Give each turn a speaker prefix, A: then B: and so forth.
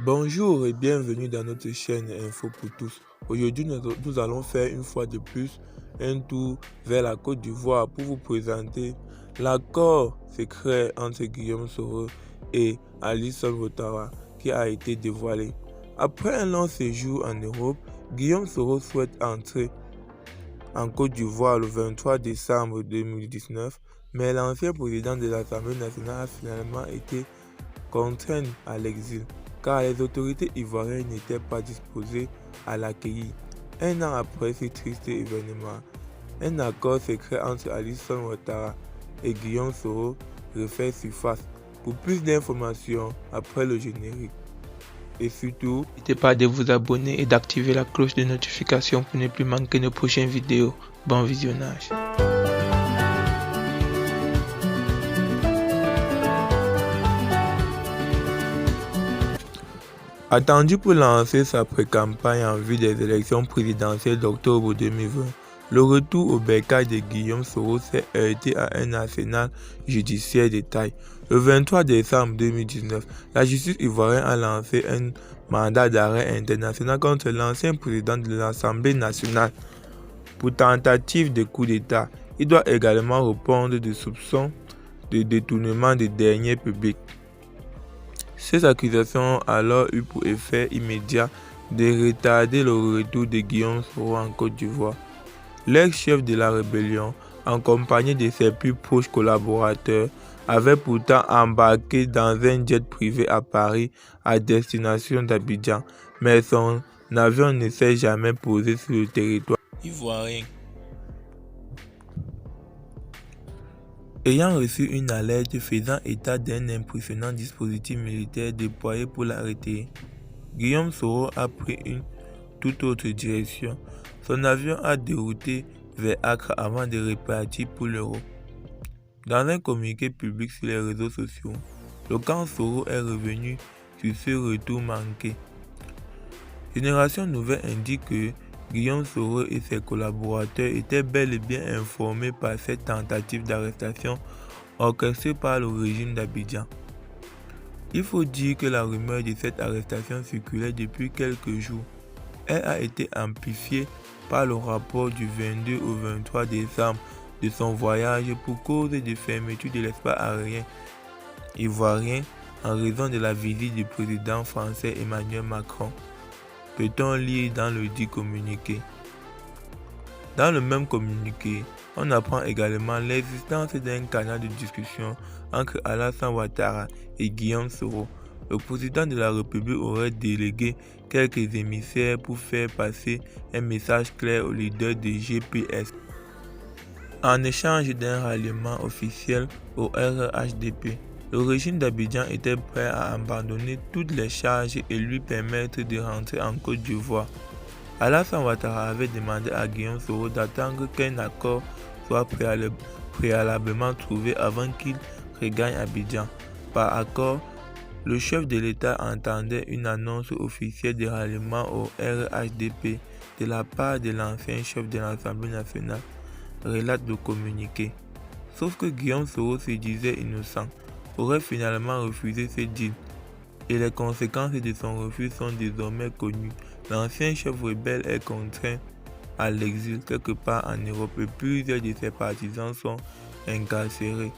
A: Bonjour et bienvenue dans notre chaîne Info pour tous. Aujourd'hui, nous allons faire une fois de plus un tour vers la Côte d'Ivoire pour vous présenter l'accord secret entre Guillaume Soro et Alassane Ouattara qui a été dévoilé. Après un long séjour en Europe, Guillaume Soro souhaite entrer en Côte d'Ivoire le 23 décembre 2019, mais l'ancien président de l'Assemblée nationale a finalement été contraint à l'exil, car les autorités ivoiriennes n'étaient pas disposées à l'accueillir. Un an après ce triste événement, un accord secret entre Alassane Ouattara et Guillaume Soro refait surface. Pour plus d'informations, après le générique. Et surtout, n'hésitez pas de vous abonner et d'activer la cloche de notification pour ne plus manquer nos prochaines vidéos. Bon visionnage. Attendu pour lancer sa pré-campagne en vue des élections présidentielles d'octobre 2020, le retour au bercail de Guillaume Soro s'est heurté à un arsenal judiciaire de taille. Le 23 décembre 2019, la justice ivoirienne a lancé un mandat d'arrêt international contre l'ancien président de l'Assemblée nationale pour tentative de coup d'État. Il doit également répondre de soupçons de détournement de deniers publics. Ces accusations ont alors eu pour effet immédiat de retarder le retour de Guillaume Soro en Côte d'Ivoire. L'ex-chef de la rébellion, accompagné de ses plus proches collaborateurs, avait pourtant embarqué dans un jet privé à Paris à destination d'Abidjan, mais son avion ne s'est jamais posé sur le territoire ivoirien. Ayant reçu une alerte faisant état d'un impressionnant dispositif militaire déployé pour l'arrêter, Guillaume Soro a pris une toute autre direction. Son avion a dérouté vers Accra avant de repartir pour l'Europe. Dans un communiqué public sur les réseaux sociaux, le camp Soro est revenu sur ce retour manqué. Génération Nouvelle indique que Guillaume Soro et ses collaborateurs étaient bel et bien informés par cette tentative d'arrestation orchestrée par le régime d'Abidjan. Il faut dire que la rumeur de cette arrestation circulait depuis quelques jours. Elle a été amplifiée par le rapport du 22 au 23 décembre de son voyage pour cause de fermeture de l'espace aérien ivoirien en raison de la visite du président français Emmanuel Macron. Peut-on lire dans le dit communiqué. Dans le même communiqué, on apprend également l'existence d'un canal de discussion entre Alassane Ouattara et Guillaume Soro. Le président de la République aurait délégué quelques émissaires pour faire passer un message clair aux leaders de GPS en échange d'un ralliement officiel au RHDP. Le régime d'Abidjan était prêt à abandonner toutes les charges et lui permettre de rentrer en Côte d'Ivoire. Alassane Ouattara avait demandé à Guillaume Soro d'attendre qu'un accord soit préalablement trouvé avant qu'il regagne Abidjan. Par accord, le chef de l'État entendait une annonce officielle de ralliement au RHDP de la part de l'ancien chef de l'Assemblée nationale, relate le communiqué. Sauf que Guillaume Soro se disait innocent, aurait finalement refusé ce deal, et les conséquences de son refus sont désormais connues. L'ancien chef rebelle est contraint à l'exil quelque part en Europe et plusieurs de ses partisans sont incarcérés.